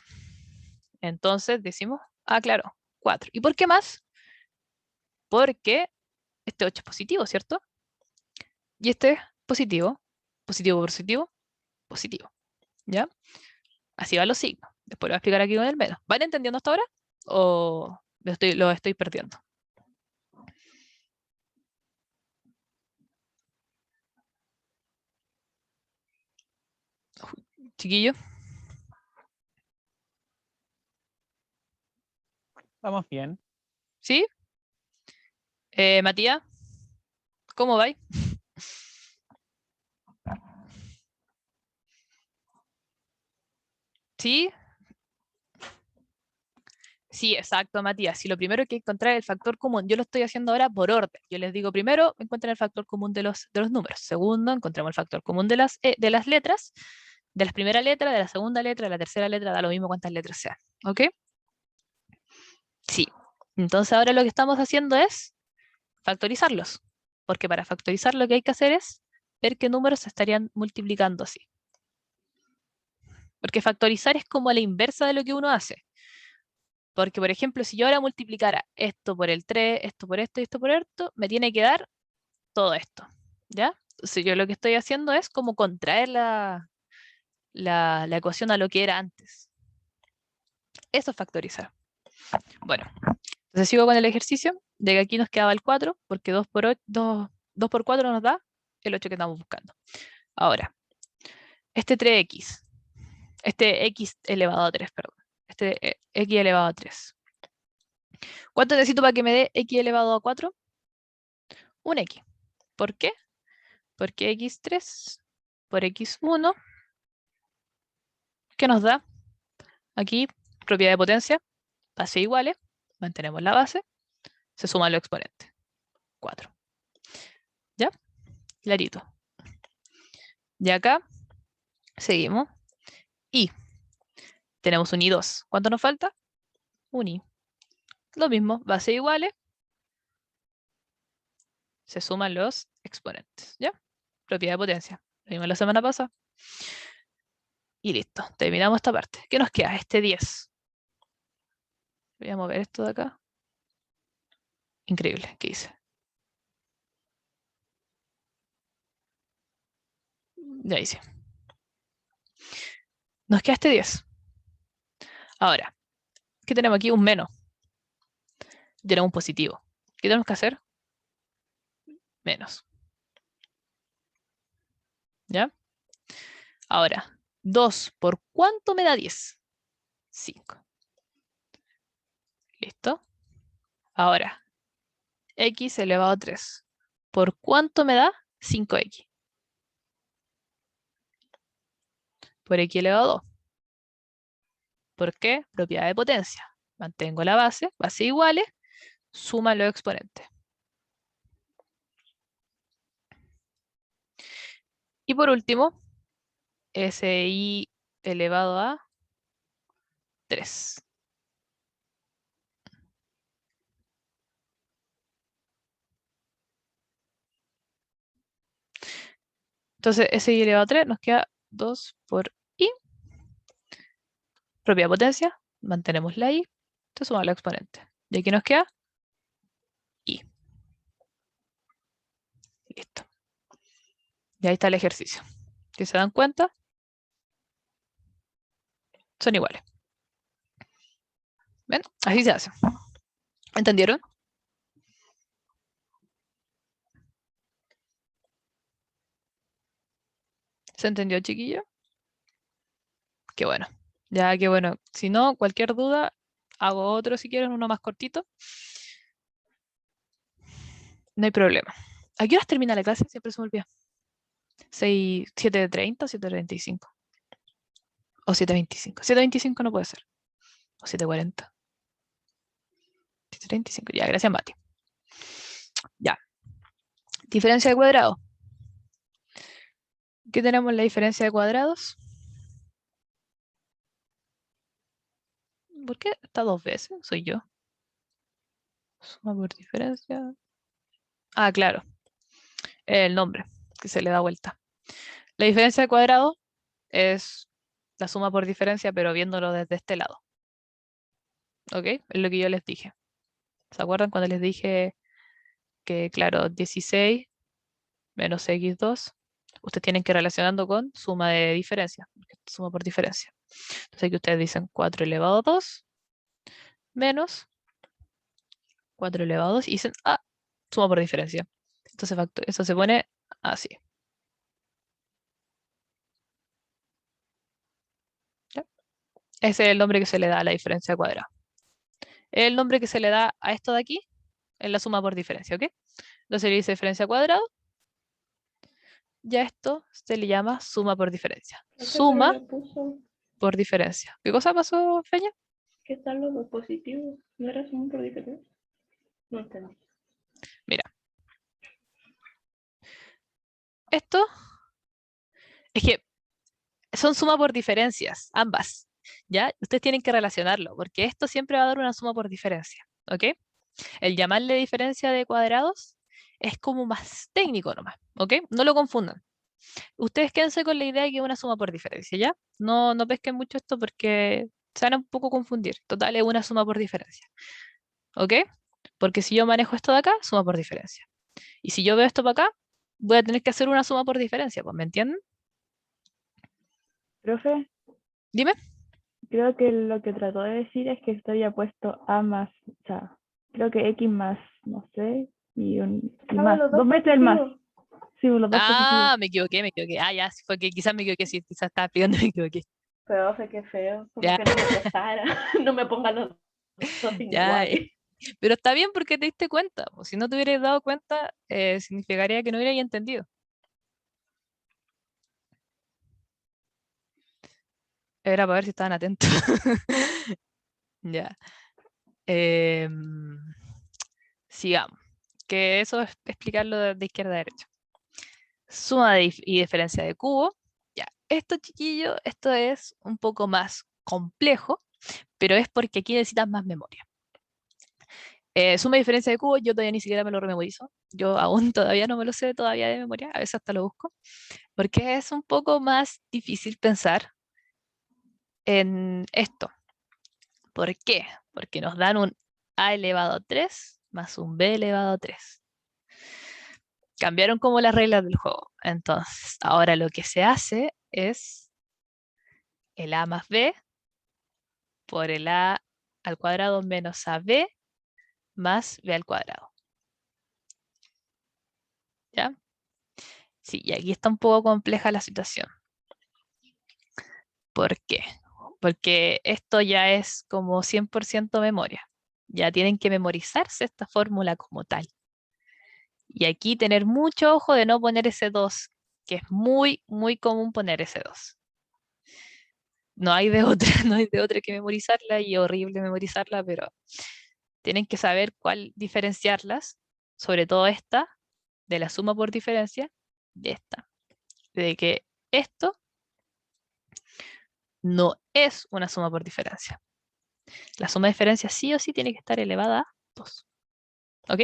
Entonces decimos, ah, claro, 4. ¿Y por qué más? Porque este 8 es positivo, ¿cierto? Y este es positivo. Positivo, positivo, positivo. ¿Ya? Así van los signos. Después lo voy a explicar aquí con el menos. ¿Van entendiendo hasta ahora? ¿O lo estoy perdiendo? Chiquillo. Vamos bien. ¿Sí? Matías, ¿cómo vais? ¿Sí? Sí, exacto, Matías. Si lo primero que hay que encontrar es el factor común, yo lo estoy haciendo ahora por orden. Yo les digo primero, encuentren el factor común de los números. Segundo, encontremos el factor común de las letras, de la primera letra, de la segunda letra, de la tercera letra, da lo mismo cuántas letras sean. ¿Ok? Sí. Entonces ahora lo que estamos haciendo es factorizarlos. Porque para factorizar lo que hay que hacer es ver qué números se estarían multiplicando así. Porque factorizar es como la inversa de lo que uno hace. Porque, por ejemplo, si yo ahora multiplicara esto por el 3, esto por esto y esto por esto, me tiene que dar todo esto. ¿Ya? Entonces yo lo que estoy haciendo es como contraer la ecuación a lo que era antes. Eso es factorizar. Bueno, entonces sigo con el ejercicio. De que aquí nos quedaba el 4, porque 2 por 8, 2 por 4 nos da el 8 que estamos buscando. Ahora, este 3x, este x elevado a 3, perdón. Este x elevado a 3. ¿Cuánto necesito para que me dé x elevado a 4? Un x. ¿Por qué? Porque x3 por x1, ¿qué nos da? Aquí, propiedad de potencia, base iguales, mantenemos la base, se suman los exponentes. 4. ¿Ya? Clarito. Y acá, seguimos. Y tenemos un i2. ¿Cuánto nos falta? Un i. Lo mismo, base iguales, se suman los exponentes. ¿Ya? Propiedad de potencia. Lo mismo la semana pasada. Y listo, terminamos esta parte. ¿Qué nos queda? Este 10. Voy a mover esto de acá. Increíble, ¿qué hice? Ya hice. Nos queda este 10. Ahora, ¿qué tenemos aquí? Un menos. Tenemos un positivo. ¿Qué tenemos que hacer? Menos. ¿Ya? Ahora, 2 por ¿cuánto me da 10? 5. ¿Listo? Ahora, x elevado a 3. ¿Por cuánto me da? 5x. Por x elevado a 2. ¿Por qué? Propiedad de potencia. Mantengo la base, base iguales, suma los exponentes. Y por último, SI elevado a 3. Entonces, SI elevado a 3 nos queda 2 por I. Propia potencia, mantenemos la I, se suma los exponentes. Y aquí nos queda I. Listo. Y ahí está el ejercicio. Si se dan cuenta, son iguales. ¿Ven? Así se hace. ¿Entendieron? ¿Se entendió, chiquillo? Qué bueno. Ya, qué bueno. Si no, cualquier duda, hago otro si quieren, uno más cortito. No hay problema. ¿A qué horas termina la clase? Siempre se me olvida. 7:30 o 7:35. O 7:25. 7:25 no puede ser. O 7:40. 7:35. Ya, gracias, Mati. Ya. Diferencia de cuadrado. ¿Qué tenemos en la diferencia de cuadrados? ¿Por qué está dos veces? Soy yo. Suma por diferencia. Ah, claro. El nombre, que se le da vuelta. La diferencia de cuadrado es la suma por diferencia, pero viéndolo desde este lado. ¿Ok? Es lo que yo les dije. ¿Se acuerdan cuando les dije que, claro, 16 menos x2, ustedes tienen que ir relacionando con suma de diferencia, suma por diferencia. Entonces aquí ustedes dicen 4 elevado a 2 menos 4 elevado a 2 y dicen, ah, suma por diferencia. Entonces eso se pone así. ¿Ya? Ese es el nombre que se le da a la diferencia cuadrada. El nombre que se le da a esto de aquí es la suma por diferencia, ¿ok? Entonces le dice diferencia cuadrada, ya esto se le llama suma por diferencia. Profe, pero Suma le puso por diferencia. ¿Qué cosa pasó, Feña? que están los dos positivos. ¿No era suma por diferencia? No entendí. Mira, esto es que son suma por diferencias, ambas. ¿Ya? Ustedes tienen que relacionarlo, porque esto siempre va a dar una suma por diferencia, ¿ok? El llamarle diferencia de cuadrados es como más técnico nomás, ¿ok? No lo confundan. Ustedes quédense con la idea de que es una suma por diferencia, ¿ya? No pesquen mucho esto porque se van a un poco confundir. Total, es una suma por diferencia, ¿ok? Porque si yo manejo esto de acá, suma por diferencia. Y si yo veo esto para acá, voy a tener que hacer una suma por diferencia, pues, ¿me entienden? Profe, Dime. creo que lo que trató de decir es que esto había puesto A más, o sea, creo que X más, no sé, y Ah, más. los 2 veces el más. positivos. Sí, los dos positivos. Ah, me equivoqué, me equivoqué. Ah, ya, sí, fue que quizás me equivoqué, sí, quizás estaba explicando, me equivoqué. Pero sé que feo, como Ya, que no me costara, no me pongan los dos ya. iguales. Pero está bien porque te diste cuenta. O si no te hubieras dado cuenta, significaría que no hubierais entendido. Era para ver si estaban atentos. Ya. Em, sigamos. Que eso es explicarlo de izquierda a derecha. Suma y diferencia de cubo. Ya. Esto, chiquillo, esto es un poco más complejo, pero es porque aquí necesitas más memoria. Suma y diferencia de cubo, yo todavía ni siquiera me lo rememorizo. Yo aún todavía no me lo sé todavía de memoria, a veces hasta lo busco, porque es un poco más difícil pensar en esto. ¿Por qué? Porque nos dan un a elevado a 3 más un b elevado a 3. Cambiaron como las reglas del juego. Entonces, ahora lo que se hace es el a más b por el a al cuadrado menos ab más b al cuadrado. ¿Ya? Sí, y aquí está un poco compleja la situación. ¿Por qué? Porque esto ya es como 100% memoria. Ya tienen que memorizarse esta fórmula como tal. Y aquí tener mucho ojo de no poner ese 2, que es muy, muy común poner ese 2. No hay de otra, no hay de otra que memorizarla y horrible memorizarla, pero tienen que saber cuál diferenciarlas, sobre todo esta, de la suma por diferencia, de esta. De que esto no es una suma por diferencia. La suma de diferencia sí o sí tiene que estar elevada a 2. ¿Ok?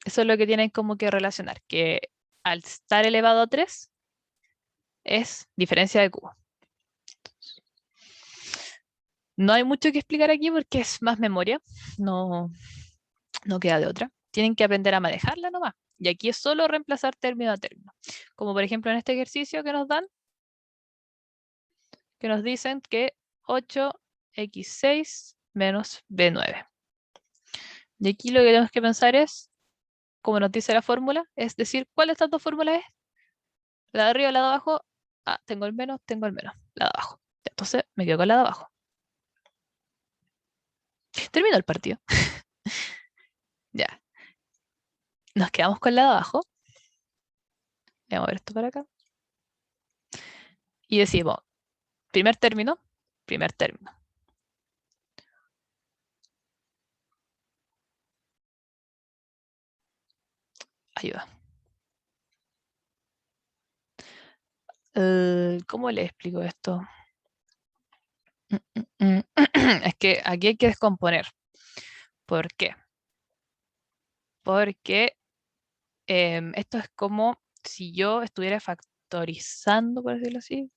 Eso es lo que tienen como que relacionar, que al estar elevado a 3 es diferencia de cubo. No hay mucho que explicar aquí porque es más memoria, no, no queda de otra. Tienen que aprender a manejarla nomás. Y aquí es solo reemplazar término a término. Como por ejemplo en este ejercicio que nos dan, que nos dicen que 8x6 menos b9. Y aquí lo que tenemos que pensar es, como nos dice la fórmula, es decir, ¿cuál de estas dos fórmulas es? La de arriba o la de abajo. Ah, tengo el menos, la de abajo. Ya, entonces me quedo con la de abajo. Termino el partido. Ya. Nos quedamos con la de abajo. Voy a mover esto para acá. Y decimos, primer término, primer término. Ayuda. ¿Cómo le explico esto? Es que aquí hay que descomponer. ¿Por qué? Porque esto es como si yo estuviera factorizando, por decirlo así.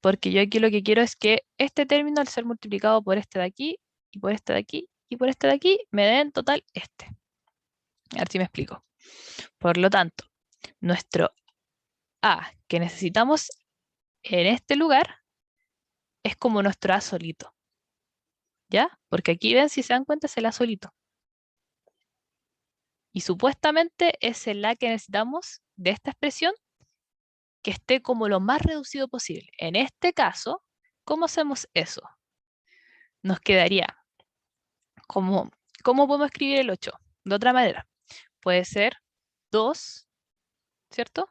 Porque yo aquí lo que quiero es que este término, al ser multiplicado por este de aquí, y por este de aquí, y por este de aquí, me den en total este. A ver si me explico. Por lo tanto, nuestro A que necesitamos en este lugar es como nuestro A solito. ¿Ya? Porque aquí ven, si se dan cuenta, es el A solito. Y supuestamente es el A que necesitamos de esta expresión que esté como lo más reducido posible. En este caso, ¿cómo hacemos eso? Nos quedaría como, ¿cómo podemos escribir el 8? De otra manera, puede ser 2, ¿cierto?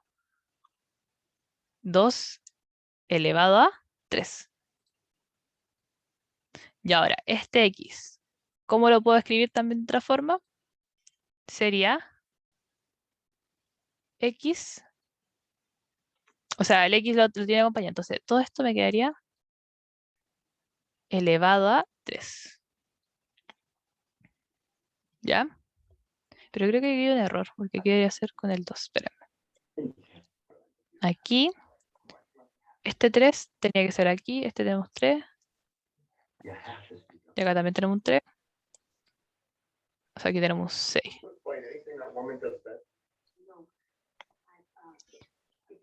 2 elevado a 3. Y ahora, este X, ¿cómo lo puedo escribir también de otra forma? Sería X, o sea, el X lo tiene acompañado. Entonces, todo esto me quedaría elevado a 3. ¿Ya? Pero creo que aquí hay un error, porque ¿qué debería hacer con el 2? Espérame. Aquí, este 3 tenía que ser aquí, este tenemos 3. Y acá también tenemos un 3. O sea, aquí tenemos 6.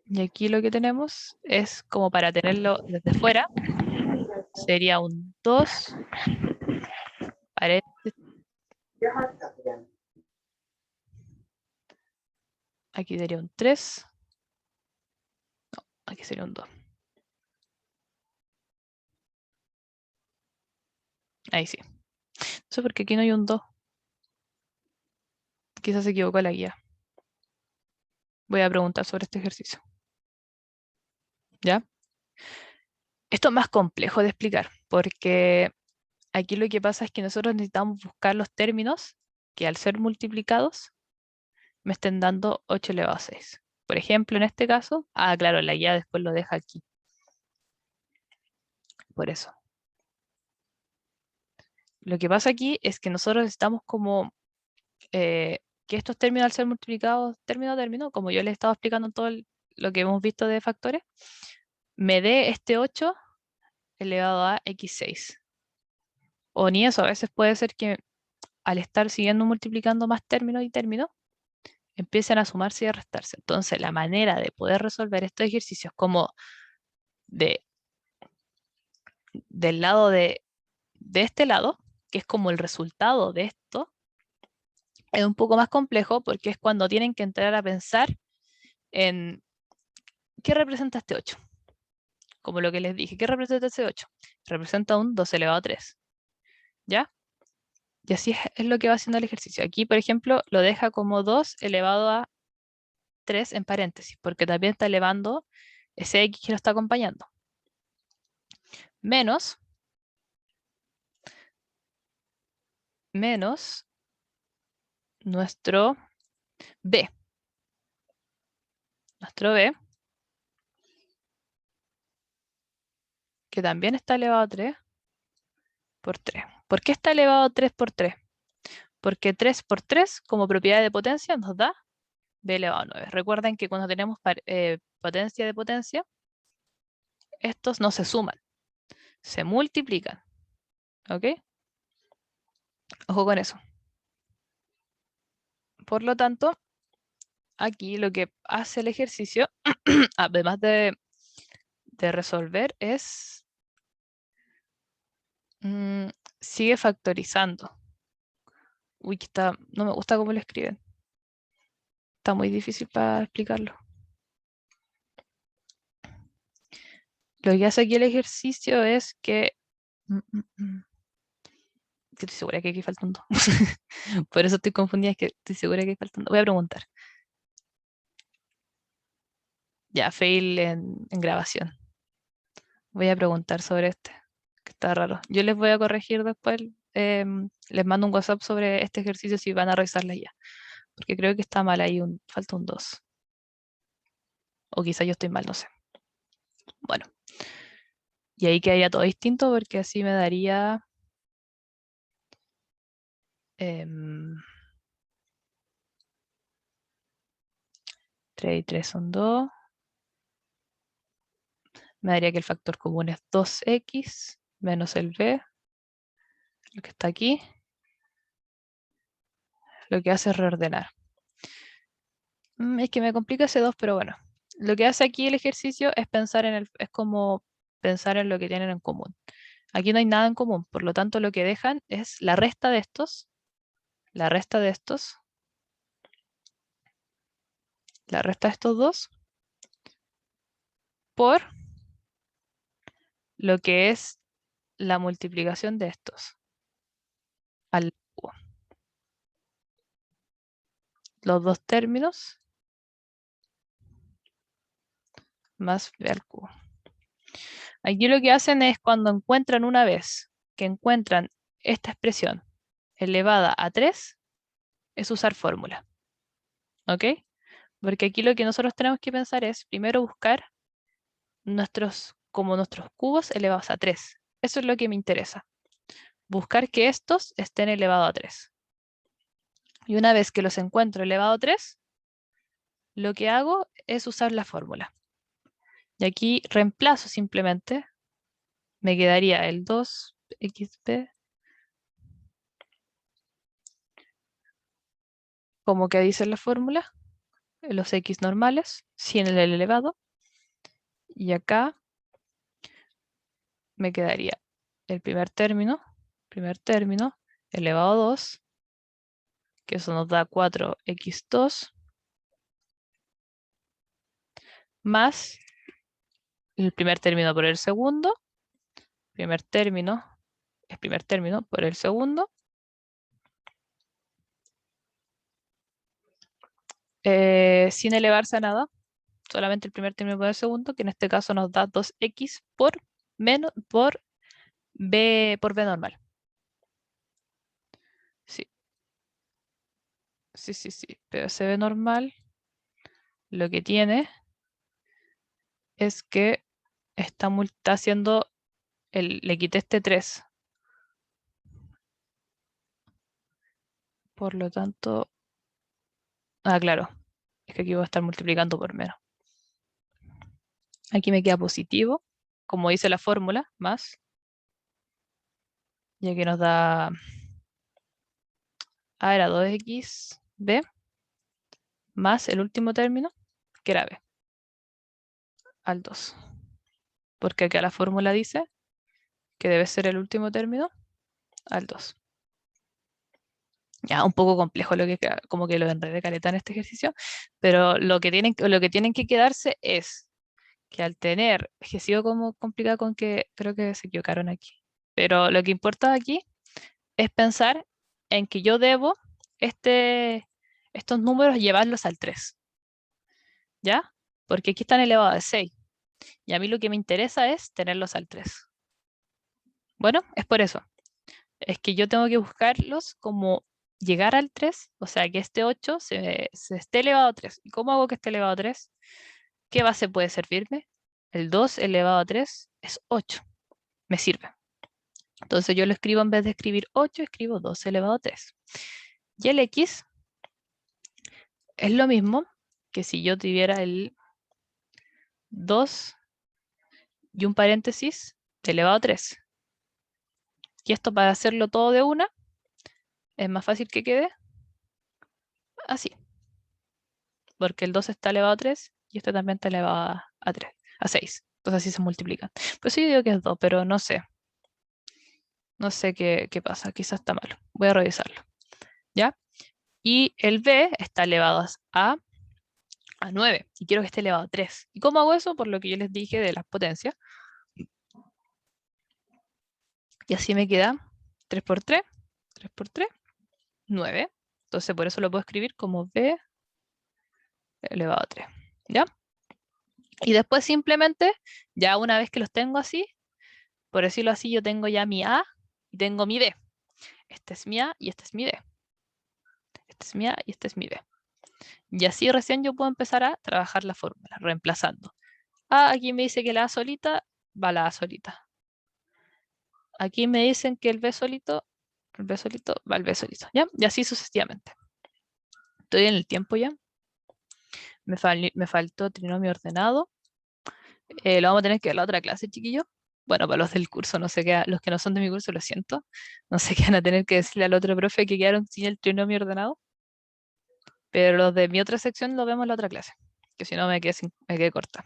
Y aquí lo que tenemos es como para tenerlo desde fuera. sería un 2. Aquí sería un 3. No, aquí sería un 2. Ahí sí. No sé por qué aquí no hay un 2. Quizás se equivocó la guía. Voy a preguntar sobre este ejercicio. ¿Ya? Esto es más complejo de explicar, porque aquí lo que pasa es que nosotros necesitamos buscar los términos que al ser multiplicados me estén dando 8 elevado a 6. Por ejemplo, en este caso, claro, la guía después lo deja aquí. Por eso. Lo que pasa aquí es que nosotros necesitamos como que estos términos al ser multiplicados término a término, como yo les estaba explicando en todo lo que hemos visto de factores, me dé este 8 elevado a x6. O ni eso, a veces puede ser que al estar siguiendo multiplicando más términos y términos, empiecen a sumarse y a restarse. Entonces, la manera de poder resolver estos ejercicios como del lado de este lado, que es como el resultado de esto, es un poco más complejo porque es cuando tienen que entrar a pensar en qué representa este 8. Como lo que les dije, ¿qué representa ese 8? Representa un 2 elevado a 3. ¿Ya? Y así es lo que va haciendo el ejercicio. Aquí, por ejemplo, lo deja como 2 elevado a 3 en paréntesis, porque también está elevando ese x que lo está acompañando. Menos nuestro b. Nuestro b, que también está elevado a 3 por 3. ¿Por qué está elevado a 3 por 3? Porque 3 por 3, como propiedad de potencia, nos da b elevado a 9. Recuerden que cuando tenemos potencia de potencia, estos no se suman, se multiplican. ¿Ok? Ojo con eso. Por lo tanto, aquí lo que hace el ejercicio, además de resolver, es sigue factorizando. Uy, no me gusta cómo lo escriben. Está muy difícil para explicarlo. Lo que hace aquí el ejercicio es que... Estoy segura que aquí falta un 2. Por eso estoy confundida, es que estoy segura que aquí falta un 2. Voy a preguntar. Ya, fail en grabación. Voy a preguntar sobre este, que está raro. Yo les voy a corregir después. Les mando un WhatsApp sobre este ejercicio si van a revisarla ya. Porque creo que está mal ahí, falta un 2. O quizá yo estoy mal, no sé. Bueno. Y ahí quedaría todo distinto porque así me daría... 3 y 3 son 2. Me daría que el factor común es 2x menos el b, lo que está aquí. Lo que hace es reordenar. Es que me complica ese 2, pero bueno. Lo que hace aquí el ejercicio es pensar es como pensar en lo que tienen en común. Aquí no hay nada en común, por lo tanto lo que dejan es la resta de estos, la resta de estos, la resta de estos dos, por lo que es la multiplicación de estos al cubo. Los dos términos más b al cubo. Aquí lo que hacen es cuando encuentran una vez que encuentran esta expresión elevada a 3, es usar fórmula. ¿Ok? Porque aquí lo que nosotros tenemos que pensar es primero buscar nuestros cubos elevados a 3. Eso es lo que me interesa. Buscar que estos estén elevados a 3. Y una vez que los encuentro elevado a 3, lo que hago es usar la fórmula. Y aquí reemplazo simplemente. Me quedaría el 2xb como que dice la fórmula, los x normales, sin el elevado. Y acá me quedaría el primer término elevado a 2, que eso nos da 4x2, más el primer término por el segundo, primer término por el segundo, sin elevarse a nada, solamente el primer término por el segundo, que en este caso nos da 2x por b normal. Sí. Sí, pero ese b normal lo que tiene es que está haciendo, le quité este 3. Por lo tanto, claro, es que aquí voy a estar multiplicando por menos. Aquí me queda positivo, como dice la fórmula, más. Y aquí nos da, era 2xb más el último término, que era b, al 2. Porque acá la fórmula dice que debe ser el último término al 2. Ya, un poco complejo lo que como que lo enredé caleta en este ejercicio, pero lo que tienen que quedarse es que al tener, es que sigo como complicado con que creo que se equivocaron aquí, pero lo que importa aquí es pensar en que yo debo estos números llevarlos al 3, ¿ya? Porque aquí están elevados a 6, y a mí lo que me interesa es tenerlos al 3. Bueno, es por eso. Es que yo tengo que buscarlos como llegar al 3, o sea que este 8 se esté elevado a 3. ¿Y cómo hago que esté elevado a 3? ¿Qué base puede servirme? El 2 elevado a 3 es 8. Me sirve. Entonces yo lo escribo, en vez de escribir 8, escribo 2 elevado a 3. Y el x es lo mismo que si yo tuviera el 2 y un paréntesis elevado a 3. Y esto, para hacerlo todo de una, es más fácil que quede así. Porque el 2 está elevado a 3 y este también está elevado a 3, a 6. Entonces así se multiplican. Pues sí, yo digo que es 2, pero no sé. No sé qué pasa, quizás está malo. Voy a revisarlo. ¿Ya? Y el b está elevado a 9 y quiero que esté elevado a 3. ¿Y cómo hago eso? Por lo que yo les dije de las potencias. Y así me queda 3 por 3, 3 por 3, 9. Entonces por eso lo puedo escribir como b elevado a 3. ¿Ya? Y después simplemente, ya una vez que los tengo así, por decirlo así, yo tengo ya mi a y tengo mi b. Este es mi a y este es mi b. Este es mi a y este es mi b. Y así recién yo puedo empezar a trabajar la fórmula, reemplazando. Aquí me dice que la a solita va la a solita. Aquí me dicen que el b solito va el b solito, ¿ya? Y así sucesivamente. Estoy en el tiempo ya. Me faltó trinomio ordenado. Lo vamos a tener que ver en la otra clase, chiquillos. Bueno, para los del curso, no sé qué, los que no son de mi curso, lo siento. No sé qué van a tener que decirle al otro profe que quedaron sin el trinomio ordenado. Pero los de mi otra sección lo vemos en la otra clase, que si no me quedé corta.